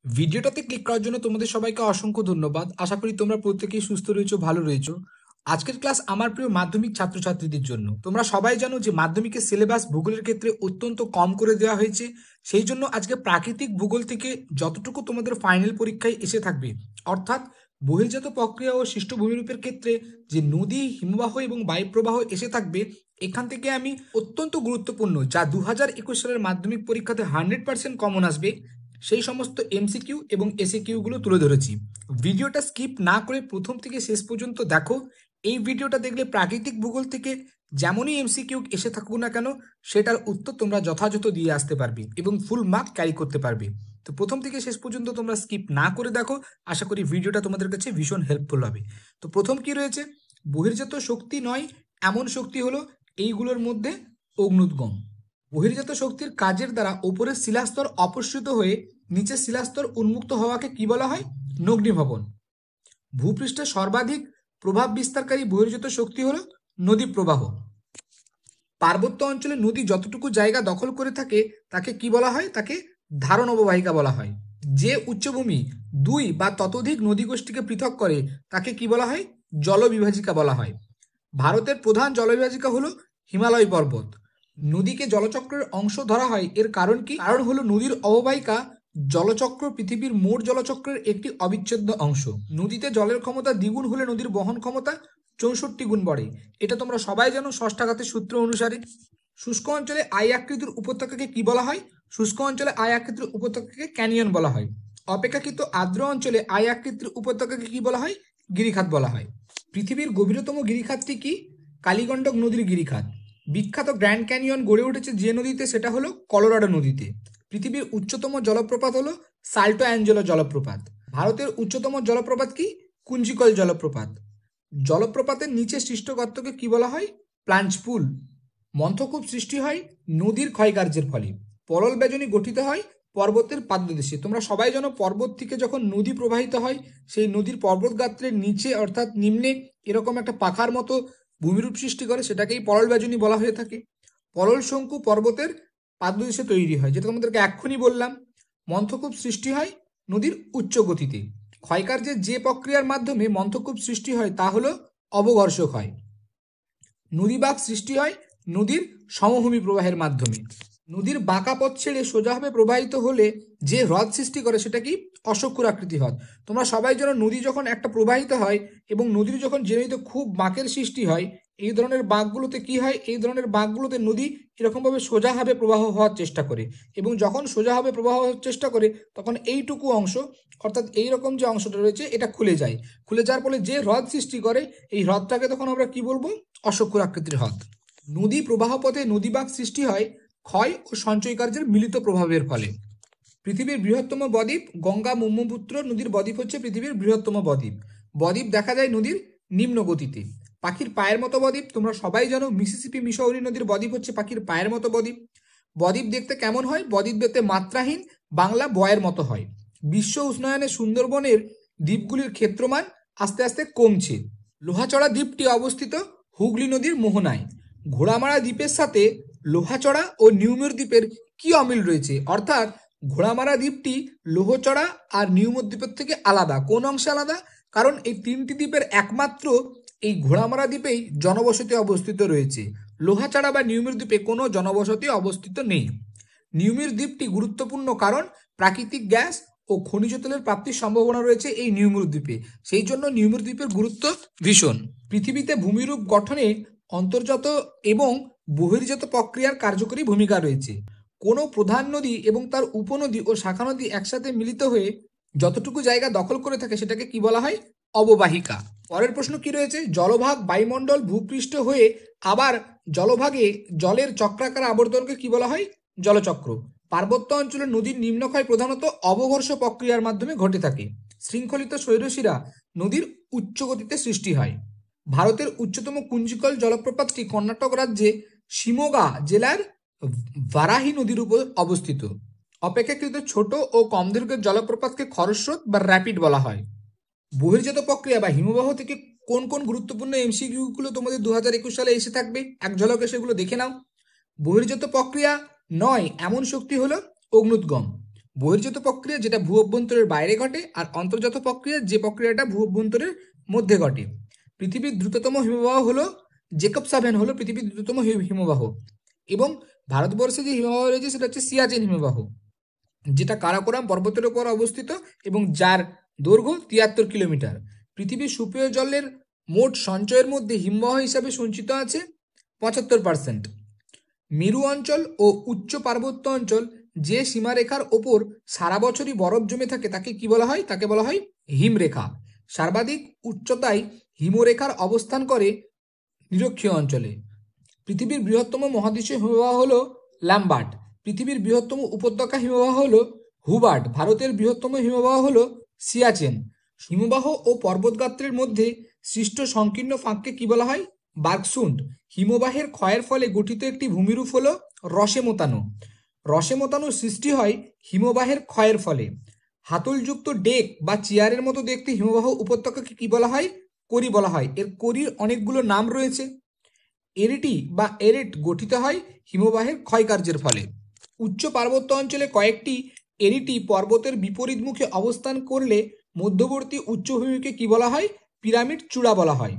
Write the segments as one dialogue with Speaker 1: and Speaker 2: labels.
Speaker 1: ভিডিওটাতে ক্লিক করার জন্য তোমাদের সবাইকে অসংখ্য ধন্যবাদ। আশা করি তোমরা প্রত্যেকেই সুস্থ রয়েছো, ভালো রয়েছো। আজকের ক্লাস আমার প্রিয় মাধ্যমিক ছাত্রছাত্রীদের জন্য। তোমরা সবাই জানো যে মাধ্যমিকের সিলেবাস ভূগোলের ক্ষেত্রে অত্যন্ত কম করে দেওয়া হয়েছে। সেই জন্য আজকে প্রাকৃতিক ভূগোল থেকে যতটুকু তোমাদের ফাইনাল পরীক্ষায় এসে থাকবে, অর্থাৎ বহির্জাত প্রক্রিয়া ও সৃষ্ট ভূমিরূপের ক্ষেত্রে যে নদী, হিমবাহ এবং বায়ুপ্রবাহ এসে থাকবে, এখান থেকে আমি অত্যন্ত গুরুত্বপূর্ণ যা 2021 সালের মাধ্যমিক পরীক্ষাতে 100% কমন আসবে সেই সমস্ত এমসিকিউ এবং এসএকিউ গুলো তুলে ধরেছি। ভিডিওটা স্কিপ না করে প্রথম থেকে শেষ পর্যন্ত দেখো। এই ভিডিওটা দেখলে প্রাকৃতিক ভূগোল থেকে যেমনই এমসিকিউ এসে থাকুক না কেন, সেটার উত্তর তোমরা যথাযথ দিয়ে আসতে পারবে এবং ফুল মার্ক ক্যারি করতে পারবে। তো প্রথম থেকে শেষ পর্যন্ত তোমরা স্কিপ না করে দেখো। আশা করি ভিডিওটা তোমাদের কাছে ভীষণ হেল্পফুল হবে। তো প্রথম কি রয়েছে, বহির্জাত শক্তি নয় এমন শক্তি হলো এইগুলোর মধ্যে অগ্নুদ্গম। বহির্জাত শক্তির কাজের দ্বারা উপরের শিলাস্তর অপসৃত হয়ে নিচের শিলাস্তর উন্মুক্ত হওয়াকে কি বলা হয়? নগ্নিভবন। ভূপৃষ্ঠে সর্বাধিক প্রভাব বিস্তারকারী বহির্জাত শক্তি হলো নদী প্রবাহ। পার্বত্য অঞ্চলে নদী যতটুকু জায়গা দখল করে থাকে তাকে কি বলা হয়? তাকে ধারণ অববাহিকা বলা হয়। যে উচ্চভূমি দুই বা ততোধিক নদীগোষ্ঠীকে পৃথক করে তাকে কি বলা হয়? জলবিভাজিকা বলা হয়। ভারতের প্রধান জলবিভাজিকা হলো হিমালয় পর্বত। নদীকে জলচক্রের অংশ ধরা হয়, এর কারণ কি? কারণ হলো নদীর অববাহিকা জলচক্র পৃথিবীর মোট জলচক্রের একটি অবিচ্ছেদ্য অংশ। নদীতে জলের ক্ষমতা দ্বিগুণ হলে নদীর বহন ক্ষমতা 64 গুণ বাড়ে। এটা তোমরা সবাই জানো ষষ্ঠাঘাতের সূত্র অনুসারে। শুষ্ক অঞ্চলে আই আকৃতির উপত্যকাকে কি বলা হয়? শুষ্ক অঞ্চলে আই আকৃতির উপত্যকাকে ক্যানিয়ন বলা হয়। অপেক্ষাকৃত আর্দ্র অঞ্চলে আই আকৃতির উপত্যকাকে কি বলা হয়? গিরিখাত বলা হয়। পৃথিবীর গভীরতম গিরিখাতটি কি? কালীগণ্ডক নদীর গিরিখাত। বিখ্যাত গ্র্যান্ড ক্যানিয়ন গড়ে উঠেছে যে নদীতে, সেটা হলো কলোরাডো নদীতে। পৃথিবীর উচ্চতম জলপ্রপাত হলো সাল্টো অ্যাঞ্জেলো জলপ্রপাত। ভারতের উচ্চতম জলপ্রপাত কি? কুঞ্চিকল জলপ্রপাত। জলপ্রপাতের নিচে সৃষ্ট গর্তকে কি বলা হয়? প্লাঞ্চ পুল। মন্থকূপ সৃষ্টি হয় নদীর ক্ষয়কার্যের ফলে। পলল বেজনী গঠিত হয় পর্বতের পাদদেশে। তোমরা সবাই জানো পর্বত থেকে যখন নদী প্রবাহিত হয়, সেই নদীর পর্বত গাত্রের নিচে অর্থাৎ নিম্নে এরকম একটা পাখার মতো ভূমিরূপ সৃষ্টি করে, সেটাকেই পলল বেজনী বলা হয়ে থাকে। পলল শঙ্কু পর্বতের পাদদেশে তৈরি হয়, যেটা তোমাদেরকে এক্ষুনি বললাম। মন্থকূপ সৃষ্টি হয় নদীর উচ্চ গতিতে। ক্ষয়কার্যের যে প্রক্রিয়ার মাধ্যমে মন্থকূপ সৃষ্টি হয় তা হলো অবঘর্ষ ক্ষয়। নদীবাগ সৃষ্টি হয় নদীর সমভূমি প্রবাহের মাধ্যমে। নদীর বাঁকা পথ ছেড়ে সোজাভাবে প্রবাহিত হলে যে হ্রদ সৃষ্টি করে সেটা কি? অশ্বক্ষুর আকৃতি হ্রদ। তোমরা সবাই জানো নদী যখন একটা প্রবাহিত হয় এবং নদীর যখন যে নদীতে খুব বাঁকের সৃষ্টি হয়, এই ধরনের বাঁকগুলোতে কি হয়? এই ধরনের বাঁকগুলোতে নদী এরকমভাবে সোজাভাবে প্রবাহ হওয়ার চেষ্টা করে, এবং যখন সোজাভাবে প্রবাহ হওয়ার চেষ্টা করে তখন এইটুকু অংশ অর্থাৎ এইরকম যে অংশটা রয়েছে এটা খুলে যায়। খুলে যাওয়ার ফলে যে হ্রদ সৃষ্টি করে এই হ্রদটাকে তখন আমরা কি বলবো? অশ্বক্ষুর আকৃতির হ্রদ। নদী প্রবাহ পথে নদীবাগ সৃষ্টি হয় ক্ষয় ও সঞ্চয় কার্যের মিলিত প্রভাবের ফলে। পৃথিবীর বৃহত্তম বদ্বীপ গঙ্গা ব্রহ্মপুত্র নদীর বদ্বীপ হচ্ছে পৃথিবীর বৃহত্তম বদ্বীপ। বদ্বীপ দেখা যায় নদীর নিম্ন গতিতে। পাখির পায়ের মতো বদ্বীপ। তোমরা সবাই জানো মিসিসিপি মিসৌরি নদীর বদ্বীপ হচ্ছে পাখির পায়ের মতো বদ্বীপ। বদ্বীপ দেখতে কেমন হয়? বদ্বীপ দেখতে মাত্রাহীন, বাংলা বয়ের মতো হয়। বিশ্ব উষ্ণায়নে সুন্দরবনের দ্বীপগুলির ক্ষেত্রমান আস্তে আস্তে কমছে। লোহাচড়া দ্বীপটি অবস্থিত হুগলি নদীর মোহনায়। ঘোড়ামারা দ্বীপের সাথে লোহাচড়া ও নিউমুর দ্বীপের কি অমিল রয়েছে? অর্থাৎ ঘোড়ামারা দ্বীপটি লোহচড়া আর নিউমুর দ্বীপের থেকে আলাদা। কোন অংশে আলাদা? কারণ এই তিনটি দ্বীপের একমাত্র এই ঘোড়ামারা দ্বীপেই জনবসতি অবস্থিত রয়েছে। লোহাচড়া বা নিউমুর দ্বীপে কোনো জনবসতি অবস্থিত নেই। নিউমুর দ্বীপটি গুরুত্বপূর্ণ কারণ প্রাকৃতিক গ্যাস ও খনিজ তেলের প্রাপ্তির সম্ভাবনা রয়েছে এই নিউমুর দ্বীপে। সেই জন্য নিউমুর দ্বীপের গুরুত্ব ভীষণ। পৃথিবীতে ভূমিরূপ গঠনে অন্তর্জাত এবং বহির্জাত প্রক্রিয়ার কার্যকরী ভূমিকা রয়েছে। কোনো প্রধান নদী এবং তার উপনদী ও শাখা নদী একসাথে মিলিত হয়ে যতটুকু জায়গা দখল করে থাকে সেটাকে কি বলা হয়? অববাহিকা। পরের প্রশ্ন কি রয়েছে? জলভাগ বায়ুমণ্ডল ভূপৃষ্ঠ হয়ে আবার জলভাগে জলের চক্রাকার আবর্তনকে কি বলা হয়? জলচক্র। পার্বত্য অঞ্চলের নদীর নিম্নক্ষয় প্রধানত অবঘর্ষ প্রক্রিয়ার মাধ্যমে ঘটে থাকে। শৃঙ্খলিত শৈলশিরা নদীর উচ্চ গতিতে সৃষ্টি হয়। ভারতের উচ্চতম কুঞ্চিকল জলপ্রপাতটি কর্ণাটক রাজ্যে শিমোগা জেলার ভারাহি নদীর উপর অবস্থিত। অপেক্ষাকৃত ছোট ও কম দৈর্ঘ্যের জলপ্রপাতকে খরস্রোত বা র্যাপিড বলা হয়। বহির্জাত প্রক্রিয়া বা হিমবাহ থেকে কোন কোন গুরুত্বপূর্ণ এমসিকিউ গুলো তোমাদের 2021 সালে এসে থাকবে, এক ঝলকে সেগুলো দেখে নাও। বহির্জাত প্রক্রিয়া নয় এমন শক্তি হলো অগ্নুদ্গম। বহির্জাত প্রক্রিয়া যেটা ভূ অভ্যন্তরের বাইরে ঘটে, আর অন্তর্জাত প্রক্রিয়া যে প্রক্রিয়াটা ভূ অভ্যন্তরের মধ্যে ঘটে। পৃথিবীর দ্রুততম হিমবাহ হলো জেকবসাভেন, হলো পৃথিবীর দ্রুততম হিমবাহ। এবং ভারতবর্ষে যে হিমবাহ রয়েছে সেটা হচ্ছে সিয়াচেন হিমবাহ, যেটা কারাকোরাম পর্বতের উপর অবস্থিত এবং যার দৈর্ঘ্য 73 কিলোমিটার। পৃথিবীর সুপেয় জলের মোট সঞ্চয়ের মধ্যে হিমবাহ হিসাবে সঞ্চিত আছে 75%। মেরু অঞ্চল ও উচ্চ পার্বত্য অঞ্চল যে সীমারেখার ওপর সারা বছরই বরফ জমে থাকে তাকে কি বলা হয়? তাকে বলা হয় হিমরেখা। সর্বাধিক উচ্চতায় হিমরেখার অবস্থান করে নিরক্ষীয় অঞ্চলে। পৃথিবীর বৃহত্তম মহাদেশীয় হিমবাহ হলো ল্যাম্বার্ট। পৃথিবীর বৃহত্তম উপত্যকা হিমবাহ হলো হুবার্ট। ভারতের বৃহত্তম হিমবাহ হলো সিয়াচেন। হিমবাহ ও পর্বতগাত্রের মধ্যে সৃষ্ট সংকীর্ণ ফাঁককে কি বলা হয়? বার্কসুন্ড। হিমবাহের ক্ষয়ের ফলে গঠিত একটি ভূমিরূপ হলো রসে মোতানো। রসে মোতানো সৃষ্টি হয় হিমবাহের ক্ষয়ের ফলে। হাতলযুক্ত ডেক বা চেয়ারের মতো দেখতে হিমবাহ উপত্যকাকে কি বলা হয়? করি বলা হয়। এর করির অনেকগুলো নাম রয়েছে। এরিটি বা এরেট গঠিত হয় হিমবাহের ক্ষয়কার্যের ফলে। উচ্চ পার্বত্য অঞ্চলে কয়েকটি এরিটি পর্বতের বিপরীত মুখে অবস্থান করলে মধ্যবর্তী উচ্চভূমিকে কি বলা হয়? পিরামিড চূড়া বলা হয়।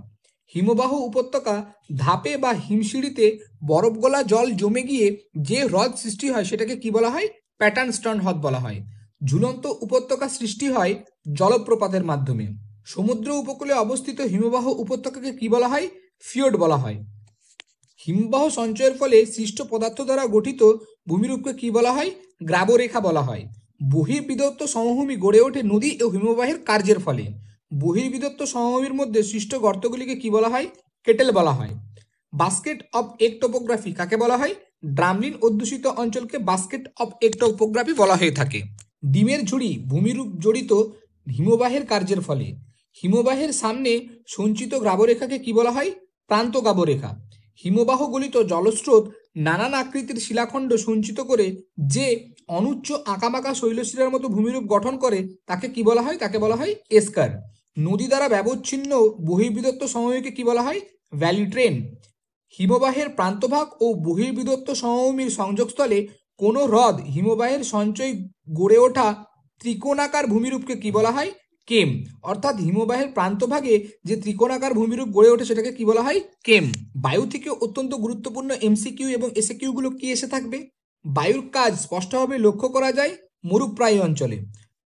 Speaker 1: হিমবাহ উপত্যকা ধাপে বা হিমশিড়িতে বরফ গলা জল জমে গিয়ে যে হ্রদ সৃষ্টি হয় সেটাকে কি বলা হয়? প্যাটার্ন স্টোন হ্রদ বলা হয়। ঝুলন্ত উপত্যকা সৃষ্টি হয় জলপ্রপাতের মাধ্যমে। সমুদ্র উপকূলে অবস্থিত হিমবাহ উপত্যকাকে কি বলা হয়? ফিওর্ড বলা হয়। হিমবাহ সঞ্চয়ের ফলে সৃষ্ট পদার্থ দ্বারা গঠিত ভূমিরূপকে কি বলা হয়? গ্রাবরেখা বলা হয়। বহির্বিদত্ত সমভূমি গড়ে ওঠে নদী ও হিমবাহের কার্যের ফলে। বহির্বিদত্ত সমভূমির মধ্যে সৃষ্ট গর্তগুলিকে কি বলা হয়? কেটেল বলা হয়। বাস্কেট অফ এগ টোপোগ্রাফি কাকে বলা হয়? ড্রামলিন অধ্যুষিত অঞ্চলকে বাস্কেট অফ এগ টোপোগ্রাফি বলা হয়ে থাকে। ডিমের ঝুড়ি ভূমিরূপ জড়িত হিমবাহের কার্যের ফলে। হিমবাহের সামনে সঞ্চিত গ্রাবরেখাকে কি বলা হয়? প্রান্ত গ্রাবরেখা। হিমবাহ গলিত জলস্রোত নানান আকৃতির শিলাখণ্ড সঞ্চিত করে যে অনুচ্চ আঁকাবাঁকা শৈলশিলার মতো ভূমিরূপ গঠন করে তাকে কি বলা হয়? তাকে বলা হয় এস্কার। নদী দ্বারা ব্যবচ্ছিন্ন বহির্বিদত্ত সমভূমিকে কি বলা হয়? Valley train. হিমবাহের প্রান্তভাগ ও বহির্বিদত্ত সমভূমির সংযোগস্থলে কোনো হ্রদ হিমবাহের সঞ্চয় গড়ে ওঠা ত্রিকোণাকার ভূমিরূপকে কি বলা হয়? কেম। অর্থাৎ হিমবাহের প্রান্তভাগে যে ত্রিকোণাকার ভূমিরূপ গড়ে ওঠে সেটাকে কি বলা হয়? কেম। বায়ু থেকে অত্যন্ত গুরুত্বপূর্ণ এমসিকিউ এবং এসএকিউ গুলো কি এসে থাকবে? বায়ুর কাজ স্পষ্টভাবে লক্ষ্য করা যায় মরুপ্রায়ী অঞ্চলে।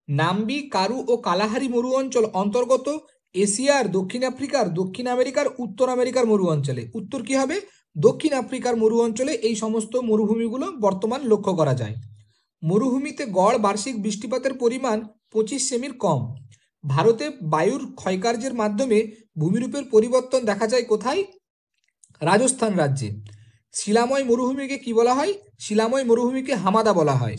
Speaker 1: নাম্বি, কারু ও কালাহারি মরু অঞ্চল অন্তর্গত এশিয়ার, দক্ষিণ আফ্রিকার, দক্ষিণ আমেরিকার, উত্তর আমেরিকার মরু অঞ্চলে। উত্তর কি হবে? দক্ষিণ আফ্রিকার মরু অঞ্চলে এই সমস্ত মরুভূমিগুলো বর্তমান লক্ষ্য করা যায়। মরুভূমিতে গড় বার্ষিক বৃষ্টিপাতের পরিমাণ 25 সেমির কম। ভারতে বায়ুর ক্ষয়কার্যের মাধ্যমে ভূমিরূপের পরিবর্তন দেখা যায় কোথায়? রাজস্থান রাজ্যে। শিলাময় মরুভূমিকে কি বলা হয়? শিলাময় মরুভূমিকে হামাদা বলা হয়।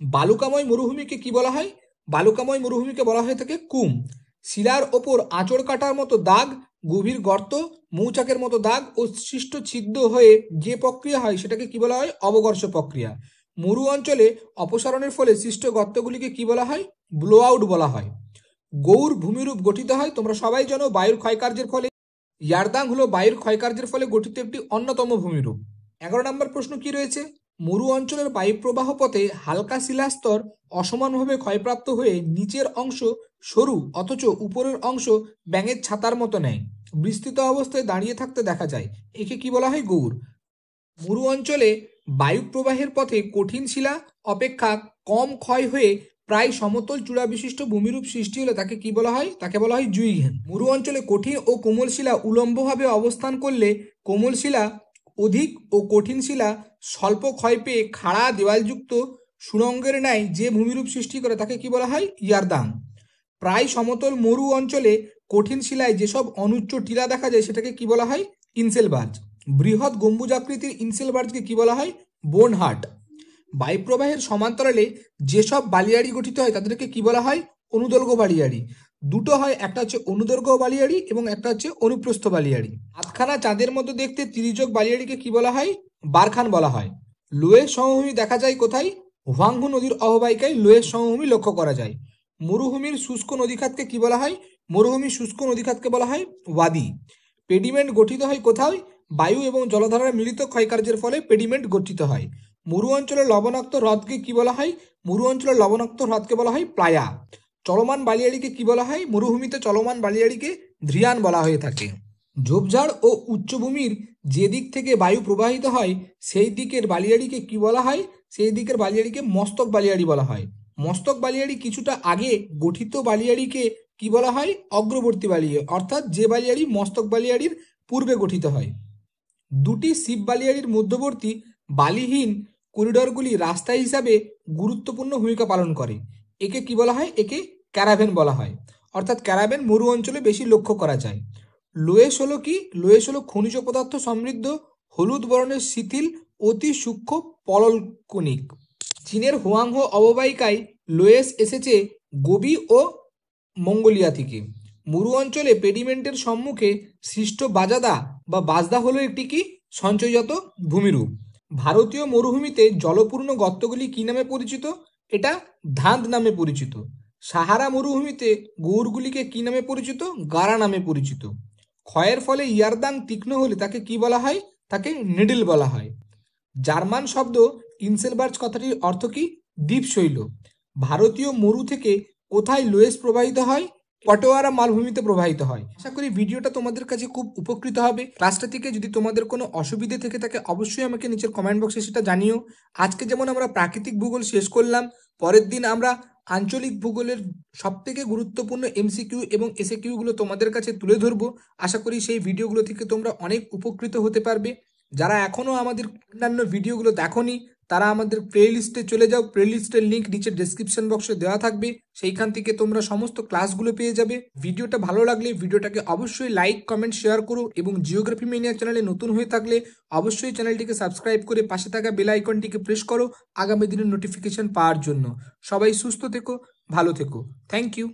Speaker 1: বালুকাময় মরুভূমিকে কি বলা হয়? বালুকাময় মরুভূমিকে বলা হয়ে থাকে কুম। শিলার ওপর আঁচড় কাটার মতো দাগ, গভীর গর্ত, মৌচাকের মতো দাগ ও সৃষ্ট ছিদ্র হয়ে যে প্রক্রিয়া হয় সেটাকে কি বলা হয়? অবকর্ষ প্রক্রিয়া। মরু অঞ্চলে অপসারণের ফলে সৃষ্ট গর্তগুলিকে কি বলা হয়? ব্লো আউট বলা হয়। গৌর ভূমিরূপ গঠিত হয়, তোমরা সবাই জানো, বায়ুর ক্ষয়কার্যের ফলে। ইয়ারদাং হলো বায়ুর ক্ষয়কার্যের ফলে গঠিত একটি অন্যতম ভূমিরূপ। 11 নম্বর প্রশ্ন কি রয়েছে? মরু অঞ্চলের বায়ুপ্রবাহ পথে হালকা শিলাস্তর অসমানভাবে ক্ষয়প্রাপ্ত হয়ে নিচের অংশ সরু অথচ উপরের অংশ ব্যাঙের ছাতার মতো নেয় বিস্তৃত অবস্থায় দাঁড়িয়ে থাকতে দেখা যায়। একে কি বলা হয়? গৌর। মরু অঞ্চলে বায়ু প্রবাহের পথে কঠিন শিলা অপেক্ষা কম ক্ষয় হয়ে প্রায় সমতল চূড়া বিশিষ্ট ভূমিরূপ সৃষ্টি হলে তাকে কি বলা হয়? তাকে বলা হয় জুইঘেন। মরু অঞ্চলে কঠিন ও কোমল শিলা উলম্বভাবে অবস্থান করলে কোমল শিলা অধিক ও কঠিন শিলা স্বল্প ক্ষয় পেয়ে খাড়া দেওয়ালযুক্ত সুড়ঙ্গের ন্যায় যে ভূমিরূপ সৃষ্টি করে তাকে কি বলা হয়? ইয়ারদাং। প্রায় সমতল মরু অঞ্চলে কঠিন শিলায় যেসব অনুচ্চ টিলা দেখা যায় সেটাকে কি বলা হয়? ইনসেলবার্জ। বৃহৎ গম্বুজাকৃতির ইনসেলবার্জকে কি বলা হয়? বোনহার্ট। বায়ুপ্রবাহের সমান্তরালে যেসব বালিয়াড়ি গঠিত হয় তাদেরকে কি বলা হয়? অনুদৈর্ঘ্য বালিয়াড়ি। দুটো হয়, একটা হচ্ছে অনুদৈর্ঘ্য বালিয়াড়ি এবং একটা হচ্ছে অনুপ্রস্থ বালিয়াড়ি। আধখানা চাঁদের মতো দেখতে তির্যক বালিয়াড়িকে কি বলা হয়? বারখান বলা হয়। লোয়ের সমভূমি দেখা যায় কোথায়? হুয়াংহু নদীর অববাহিকায় লোয়ের সমভূমি লক্ষ্য করা যায়। মরুভূমির শুষ্ক নদীখাতকে কি বলা হয়? মরুভূমির শুষ্ক নদীখাতকে বলা হয় ওয়াদি। পেডিমেন্ট গঠিত হয় কোথায়? বায়ু এবং জলধারার মিলিত ক্ষয়কার্যের ফলে পেডিমেন্ট গঠিত হয়। মরু অঞ্চলের লবণাক্ত হ্রদকে কি বলা হয়? মরু অঞ্চলের লবণাক্ত হ্রদকে বলা হয় প্লায়া। চলমান বালিয়াড়িকে কি বলা হয়? মরুভূমিতে চলমান বালিয়াড়িকে ধ্রিয়ান বলা হয়ে থাকে। ঝোপঝাড় ও উচ্চভূমির যে দিক থেকে বায়ু প্রবাহিত হয় সেই দিকের বালিয়াড়িকে কি বলা হয়? সেই দিকের বালিয়াড়িকে মস্তক বালিয়াড়ি বলা হয়। মস্তক বালিয়াড়ি কিছুটা আগে গঠিত বালিয়াড়িকে কি বলা হয়? অগ্রবর্তী বালিয়াড়ি, অর্থাৎ যে বালিয়াড়ি মস্তক বালিয়াড়ির পূর্বে গঠিত হয়। দুটি শিব বালিয়াড়ির মধ্যবর্তী বালিহীন করিডরগুলি রাস্তা হিসাবে গুরুত্বপূর্ণ ভূমিকা পালন করে। একে কি বলা হয়? একে ক্যারাভেন বলা হয়। অর্থাৎ ক্যারাভেন মরু অঞ্চলে বেশি লক্ষ্য করা যায়। লোয়েস হলো কি? লোয়েস হলো খনিজ পদার্থ সমৃদ্ধ হলুদ বর্ণের শিথিল অতি সূক্ষ্ম পললকণিক। চীনের হুয়াংহো অববাহিকায় লোয়েস এসেছে গোবি ও মঙ্গোলিয়া থেকে। মরু অঞ্চলে পেডিমেন্টের সম্মুখে সৃষ্ট বাজাদা বা বাজদা হলো একটি কি সঞ্চয়জাত ভূমিরূপ। ভারতীয় মরুভূমিতে জলপূর্ণ গর্তগুলি কি নামে পরিচিত? এটা ধাঁধ নামে পরিচিত। সাহারা মরুভূমিতে গৌরগুলিকে কি নামে পরিচিত? গারা নামে পরিচিত। ক্ষয়ের ফলে ইয়ারদাং তীক্ষ্ণ হলে তাকে কি বলা হয়? তাকে নিডল বলা হয়। জার্মান শব্দ ইনসেলবার্চ কথাটির অর্থ কি? দ্বীপশৈল। ভারতীয় মরু থেকে কোথায় লোয়েস প্রবাহিত হয়? পটোয়ারা মালভূমিতে প্রবাহিত হয়। আশা করি ভিডিওটা তোমাদের কাছে খুব উপকৃত হবে। ক্লাসটা থেকে যদি তোমাদের কোনো অসুবিধে থেকে থাকে অবশ্যই আমাকে নিচের কমেন্ট বক্সে সেটা জানিও। আজকে যেমন আমরা প্রাকৃতিক ভূগোল শেষ করলাম, পরের দিন আমরা আঞ্চলিক ভূগোলের সবথেকে গুরুত্বপূর্ণ এমসিকিউ এবং এসএকিউগুলো তোমাদের কাছে তুলে ধরবো। আশা করি সেই ভিডিওগুলো থেকে তোমরা অনেক উপকৃত হতে পারবে। যারা এখনও আমাদের অন্যান্য ভিডিওগুলো দেখোনি তারা আমাদের প্লে লিস্টে চলে যাও। প্লে লিস্টের লিঙ্ক নিচে ডেসক্রিপশন বক্সে দেওয়া থাকবে, সেইখান থেকে তোমরা সমস্ত ক্লাসগুলো পেয়ে যাবে। ভিডিওটা ভালো লাগলে ভিডিওটাকে অবশ্যই লাইক কমেন্ট শেয়ার করো এবং জিওগ্রাফি ম্যানিয়া চ্যানেলে নতুন হয়ে থাকলে অবশ্যই চ্যানেলটিকে সাবস্ক্রাইব করে পাশে থাকা বেল আইকনটিকে প্রেস করো আগামী দিনের নোটিফিকেশন পাওয়ার জন্য। সবাই সুস্থ থেকো, ভালো থেকো। Thank you.